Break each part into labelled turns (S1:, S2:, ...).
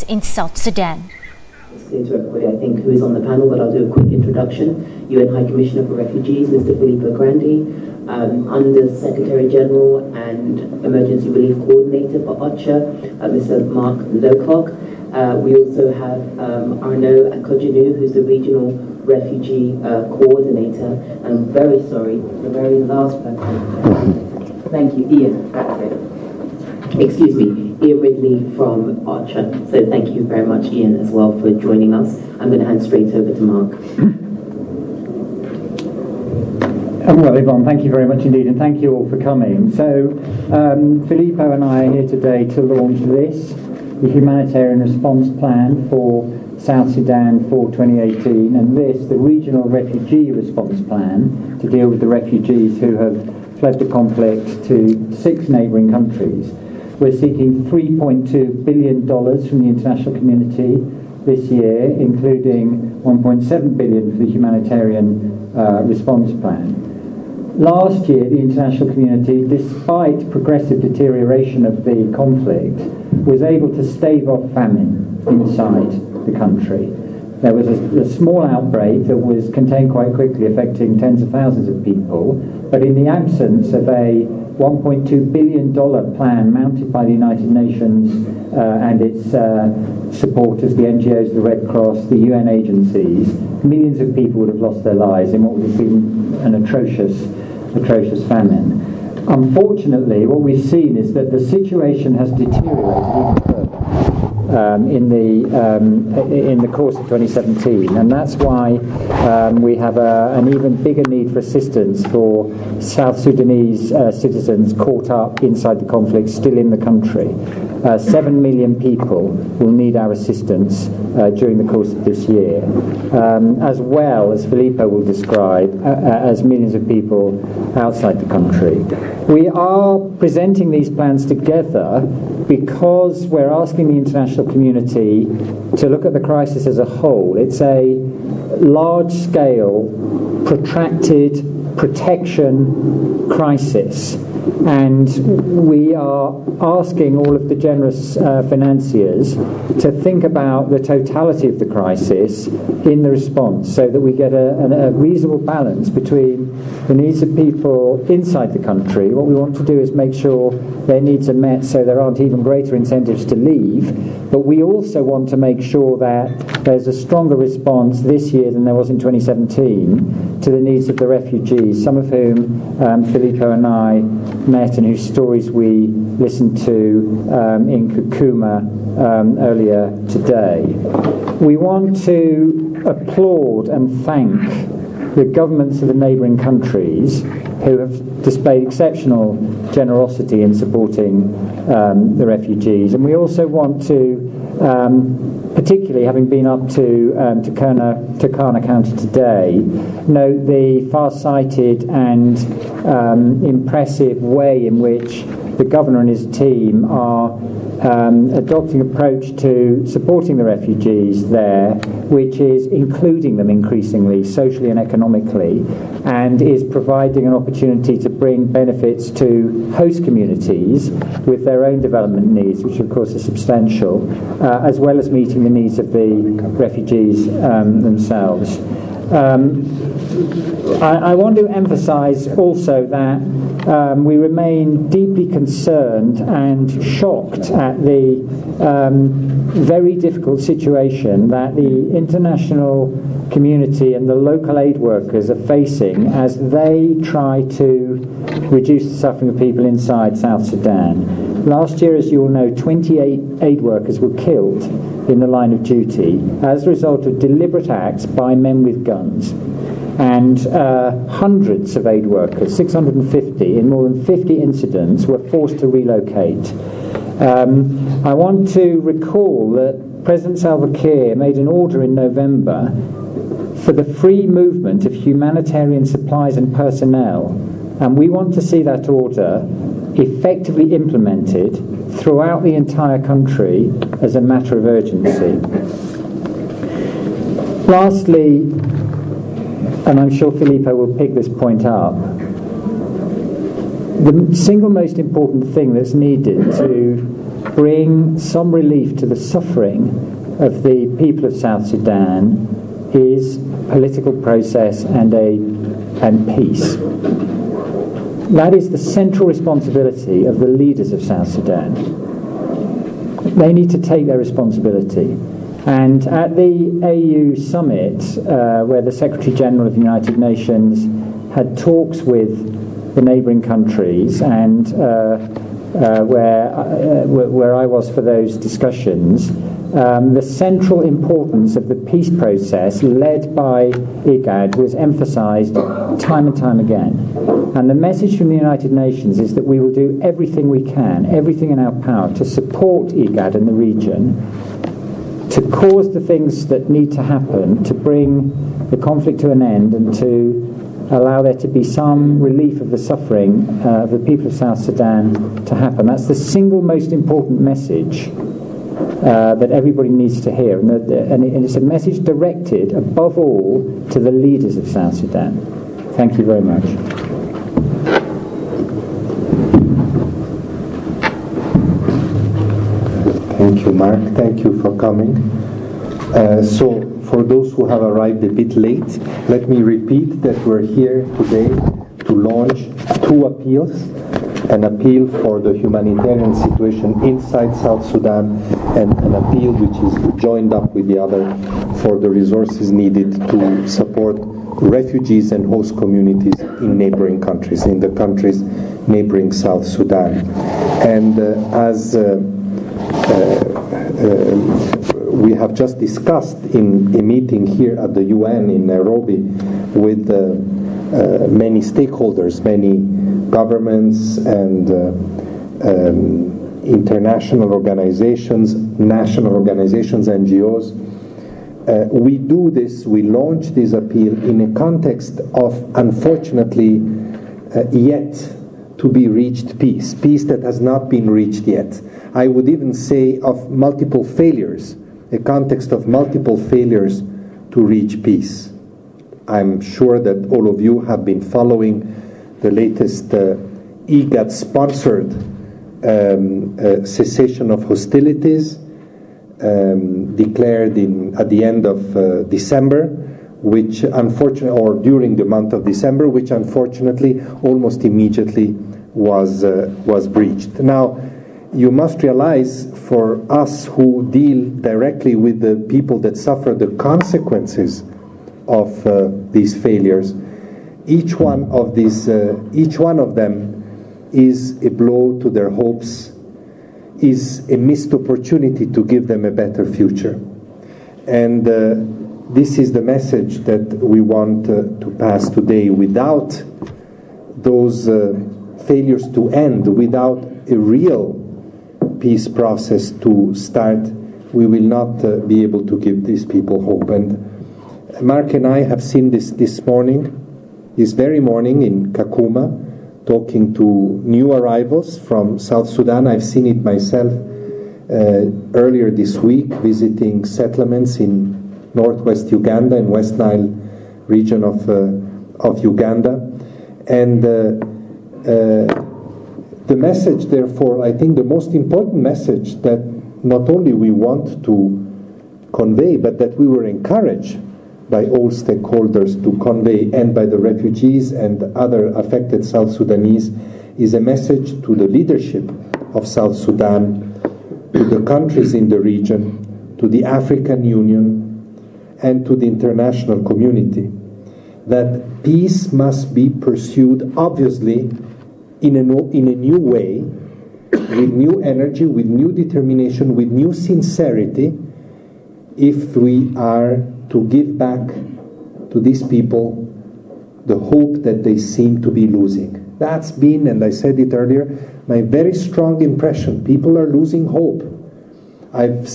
S1: refugees in South Sudan.
S2: It's clear to everybody, I think, who is on the panel, but I'll do a quick introduction. UN High Commissioner for Refugees, Mr. Filippo Grandi, Under Secretary General and Emergency Relief Coordinator for OCHA, Mr. Mark Lowcock. We also have Arnaud Akojinu, who's the Regional Refugee Coordinator. I'm very sorry, the very last person. Thank you, Ian, that's it. Excuse me, Ian Ridley from OCHA. So thank you very much, Ian, as well, for joining us. I'm going to hand straight over to Mark.
S3: Well, Yvonne, thank you very much indeed, and thank you all for coming. So, Filippo and I are here today to launch this, the Humanitarian Response Plan for South Sudan for 2018, and this, the Regional Refugee Response Plan, to deal with the refugees who have fled the conflict to 6 neighbouring countries. We're seeking $3.2 billion from the international community this year, including $1.7 billion for the Humanitarian Response Plan. Last year, the international community, despite progressive deterioration of the conflict, was able to stave off famine inside the country. There was a small outbreak that was contained quite quickly, affecting tens of thousands of people, but in the absence of a $1.2 billion plan mounted by the United Nations and its supporters, the NGOs, the Red Cross, the UN agencies, millions of people would have lost their lives in what would have been an atrocious famine. Unfortunately, what we've seen is that the situation has deteriorated even further in the course of 2017, and that's why we have an even bigger need for assistance for South Sudanese citizens caught up inside the conflict, still in the country. 7 million people will need our assistance during the course of this year, as well as Filippo will describe, as millions of people outside the country. We are presenting these plans together because we're asking the international community to look at the crisis as a whole. It's a large-scale, protracted protection crisis, and we are asking all of the generous financiers to think about the totality of the crisis in the response, so that we get a reasonable balance between the needs of people inside the country. What we want to do is make sure their needs are met so there aren't even greater incentives to leave, but we also want to make sure that there's a stronger response this year than there was in 2017 to the needs of the refugees, some of whom Filippo and I met and whose stories we listened to in Kakuma earlier today. We want to applaud and thank the governments of the neighbouring countries who have displayed exceptional generosity in supporting the refugees. And we also want to, particularly having been up to Turkana County today, note the far-sighted and impressive way in which the governor and his team are adopting an approach to supporting the refugees there, which is including them increasingly socially and economically, and is providing an opportunity to bring benefits to host communities with their own development needs, which of course are substantial, as well as meeting the needs of the refugees themselves. I want to emphasise also that we remain deeply concerned and shocked at the very difficult situation that the international community and the local aid workers are facing as they try to reduce the suffering of people inside South Sudan. Last year, as you all know, 28 aid workers were killed in the line of duty as a result of deliberate acts by men with guns. And hundreds of aid workers, 650, in more than 50 incidents, were forced to relocate. I want to recall that President Salva Kiir made an order in November for the free movement of humanitarian supplies and personnel, and we want to see that order effectively implemented throughout the entire country as a matter of urgency. Lastly, and I'm sure Filippo will pick this point up, the single most important thing that's needed to bring some relief to the suffering of the people of South Sudan is political process and peace. That is the central responsibility of the leaders of South Sudan. They need to take their responsibility. And at the AU summit, where the Secretary General of the United Nations had talks with the neighbouring countries, and where I was for those discussions, the central importance of the peace process led by IGAD was emphasised time and time again. And the message from the United Nations is that we will do everything we can, everything in our power, to support IGAD and the region, to cause the things that need to happen, to bring the conflict to an end, and to allow there to be some relief of the suffering of the people of South Sudan to happen. That's the single most important message that everybody needs to hear. And it's a message directed, above all, to the leaders of South Sudan. Thank you very much.
S1: Thank you, Mark. Thank you for coming. So, for those who have arrived a bit late, let me repeat that we're here today to launch two appeals. An appeal for the humanitarian situation inside South Sudan, and an appeal which is joined up with the other for the resources needed to support refugees and host communities in neighboring countries, in the countries neighboring South Sudan. And as we have just discussed in a meeting here at the UN in Nairobi with many stakeholders, many governments and international organizations, national organizations, NGOs. We do this, we launch this appeal in a context of, unfortunately, yet to be reached peace that has not been reached yet. I would even say of multiple failures, a context of multiple failures to reach peace. I'm sure that all of you have been following the latest IGAD-sponsored cessation of hostilities declared at the end of December, which unfortunately, or during the month of December, which unfortunately almost immediately was breached. Now, you must realize, for us who deal directly with the people that suffer the consequences of these failures, each one of them is a blow to their hopes, is a missed opportunity to give them a better future. And this is the message that we want to pass today. Without those failures to end, without a real peace process to start, we will not be able to give these people hope. And Mark and I have seen this very morning in Kakuma, talking to new arrivals from South Sudan. I've seen it myself earlier this week, visiting settlements in northwest Uganda and West Nile region of Uganda. And the message, therefore, I think the most important message that not only we want to convey, but that we were encouraged by all stakeholders to convey, and by the refugees and other affected South Sudanese, is a message to the leadership of South Sudan, to the countries in the region, to the African Union, and to the international community, that peace must be pursued, obviously, in a new way, with new energy, with new determination, with new sincerity, if we are to give back to these people the hope that they seem to be losing. That's been, and I said it earlier, my very strong impression. People are losing hope. I've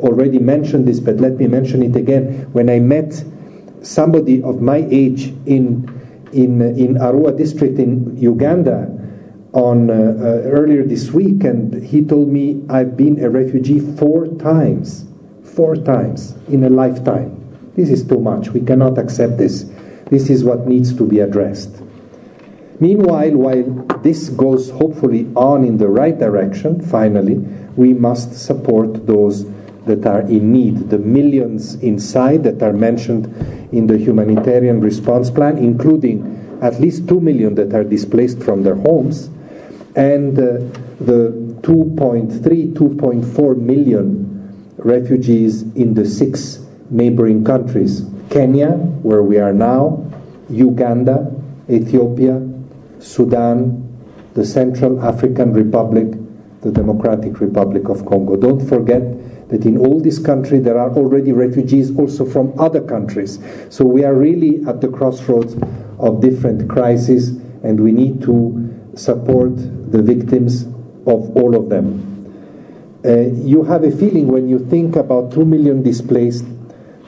S1: already mentioned this, but let me mention it again. When I met somebody of my age in Arua district in Uganda earlier this week, and he told me, I've been a refugee 4 times in a lifetime. This is too much. We cannot accept this. This is what needs to be addressed. Meanwhile, while this goes hopefully on in the right direction, finally, we must support those that are in need. The millions inside that are mentioned in the humanitarian response plan, including at least 2 million that are displaced from their homes, and the 2.4 million refugees in the 6 neighboring countries: Kenya, where we are now, Uganda, Ethiopia, Sudan, the Central African Republic, the Democratic Republic of Congo. Don't forget that in all these countries there are already refugees also from other countries. So we are really at the crossroads of different crises, and we need to support the victims of all of them. You have a feeling when you think about 2 million displaced,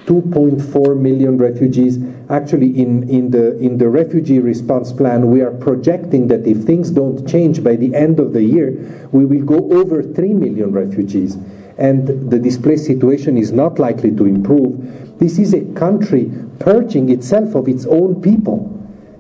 S1: 2.4 million refugees. Actually, in the refugee response plan, we are projecting that if things don't change by the end of the year, we will go over 3 million refugees. And the displaced situation is not likely to improve. This is a country purging itself of its own people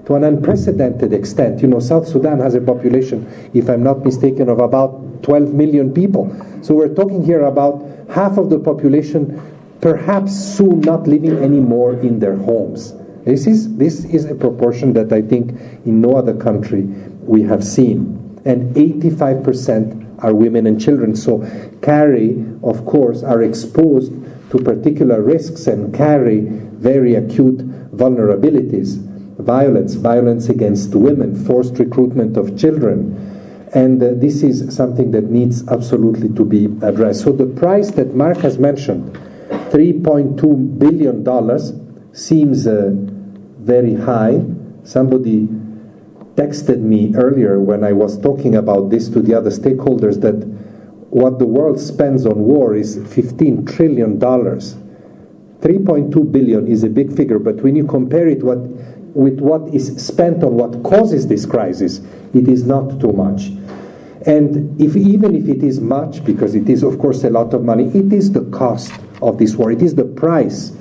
S1: to an unprecedented extent. You know, South Sudan has a population, if I'm not mistaken, of about 12 million people. So we're talking here about half of the population perhaps soon not living anymore in their homes. This is a proportion that I think in no other country we have seen. And 85% are women and children. So carry, of course, are exposed to particular risks and carry very acute vulnerabilities. Violence against women, forced recruitment of children. And this is something that needs absolutely to be addressed. So the price that Mark has mentioned, $3.2 billion, seems very high. Somebody texted me earlier when I was talking about this to the other stakeholders that what the world spends on war is $15 trillion. 3.2 billion is a big figure, but when you compare it with what is spent on what causes this crisis, it is not too much. And even if it is much, because it is of course a lot of money, it is the cost of this war. It is the price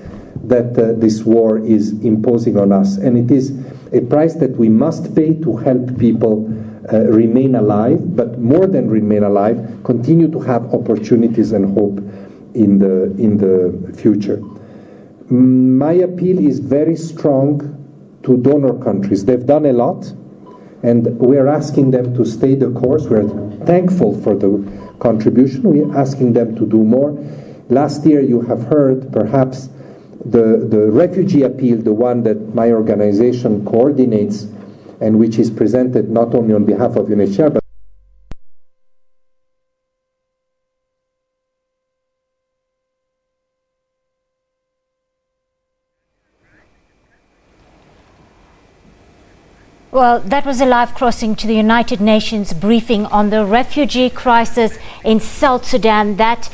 S1: that this war is imposing on us, and it is a price that we must pay to help people remain alive, but more than remain alive, continue to have opportunities and hope in the future. My appeal is very strong to donor countries. They've done a lot, and we're asking them to stay the course. We're thankful for the contribution. We're asking them to do more. Last year, you have heard perhaps the refugee appeal, the one that my organization coordinates and which is presented not only on behalf of UNHCR, but
S4: Well, that was a live crossing to the United Nations briefing on the refugee crisis in South Sudan. That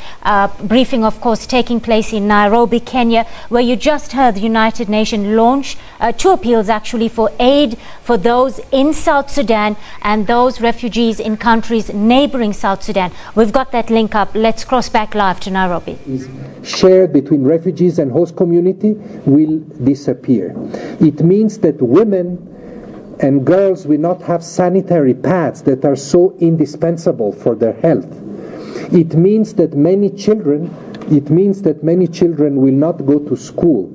S4: briefing, of course, taking place in Nairobi, Kenya, where you just heard the United Nations launch 2 appeals actually for aid for those in South Sudan and those refugees in countries neighboring South Sudan. We've got that link up. Let's cross back live to Nairobi.
S1: Shared between refugees and host community will disappear. It means that women and girls will not have sanitary pads that are so indispensable for their health. It means that many children will not go to school,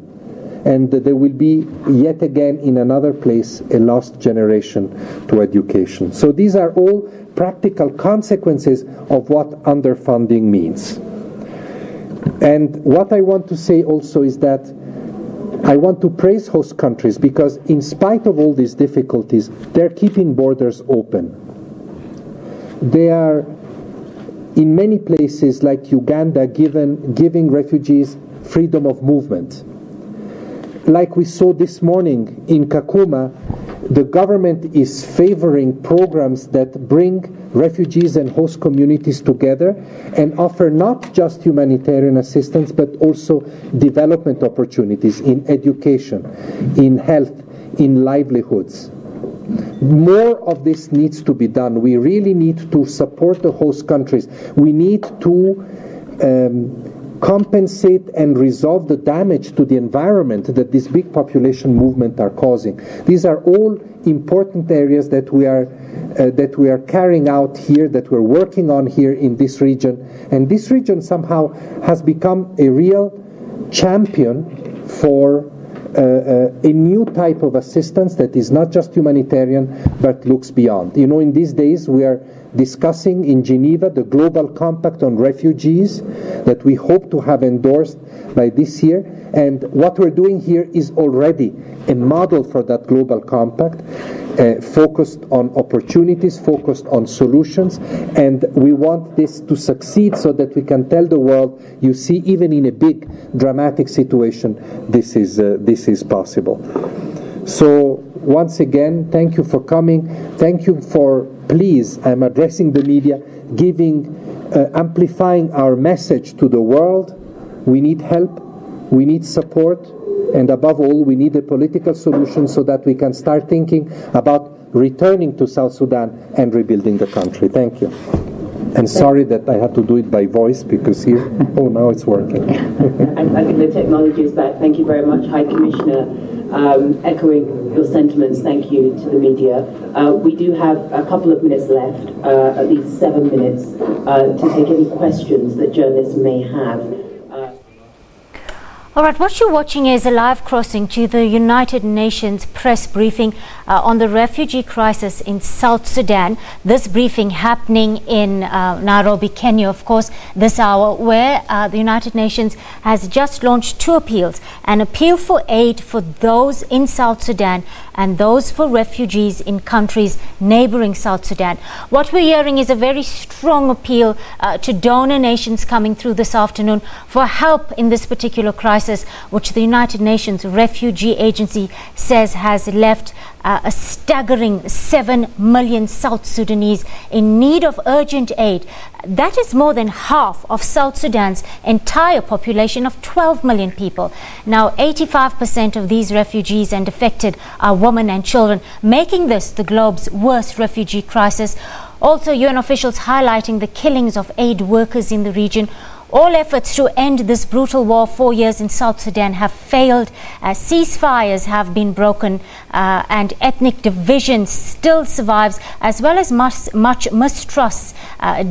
S1: and that there will be yet again in another place a lost generation to education. So these are all practical consequences of what underfunding means. And what I want to say also is that I want to praise host countries because in spite of all these difficulties, they're keeping borders open. They are, in many places like Uganda, giving refugees freedom of movement. Like we saw this morning in Kakuma, the government is favoring programs that bring refugees and host communities together and offer not just humanitarian assistance but also development opportunities in education, in health, in livelihoods. More of this needs to be done. We really need to support the host countries. We need to compensate and resolve the damage to the environment that this big population movement are causing. These are all important areas that we are carrying out here, that we're working on here in this region. And this region somehow has become a real champion for a new type of assistance that is not just humanitarian but looks beyond. You know, in these days we are discussing in Geneva the Global Compact on Refugees that we hope to have endorsed by this year. And what we're doing here is already a model for that Global Compact, focused on opportunities, focused on solutions, and we want this to succeed so that we can tell the world, you see, even in a big dramatic situation, this is possible. So once again, thank you for coming. Thank you for, please, I'm addressing the media, amplifying our message to the world. We need help, we need support, and above all, we need a political solution so that we can start thinking about returning to South Sudan and rebuilding the country. Thank you. And sorry that I had to do it by voice, because here, oh, now it's working.
S2: I think the technology is back. Thank you very much, High Commissioner. Echoing your sentiments, thank you to the media. We do have a couple of minutes left, at least 7 minutes, to take any questions that journalists may have.
S4: All right, what you're watching is a live crossing to the United Nations press briefing on the refugee crisis in South Sudan. This briefing happening in Nairobi, Kenya, of course, this hour, where the United Nations has just launched 2 appeals. An appeal for aid for those in South Sudan and those for refugees in countries neighboring South Sudan. What we're hearing is a very strong appeal to donor nations coming through this afternoon for help in this particular crisis, which the United Nations Refugee Agency says has left a staggering 7 million South Sudanese in need of urgent aid. That is more than half of South Sudan's entire population of 12 million people. Now, 85% of these refugees and affected are women and children, making this the globe's worst refugee crisis. Also, UN officials highlighting the killings of aid workers in the region. All efforts to end this brutal war 4 years in South Sudan have failed. Ceasefires have been broken and ethnic division still survives, as well as much mistrust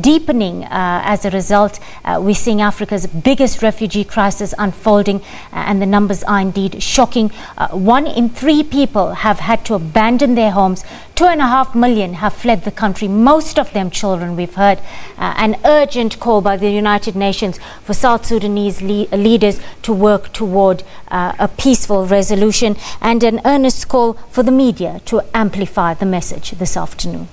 S4: deepening as a result. We're seeing Africa's biggest refugee crisis unfolding, and the numbers are indeed shocking. 1 in 3 people have had to abandon their homes. 2.5 million have fled the country, most of them children, we've heard. An urgent call by the United Nations for South Sudanese leaders to work toward a peaceful resolution, and an earnest call for the media to amplify the message this afternoon.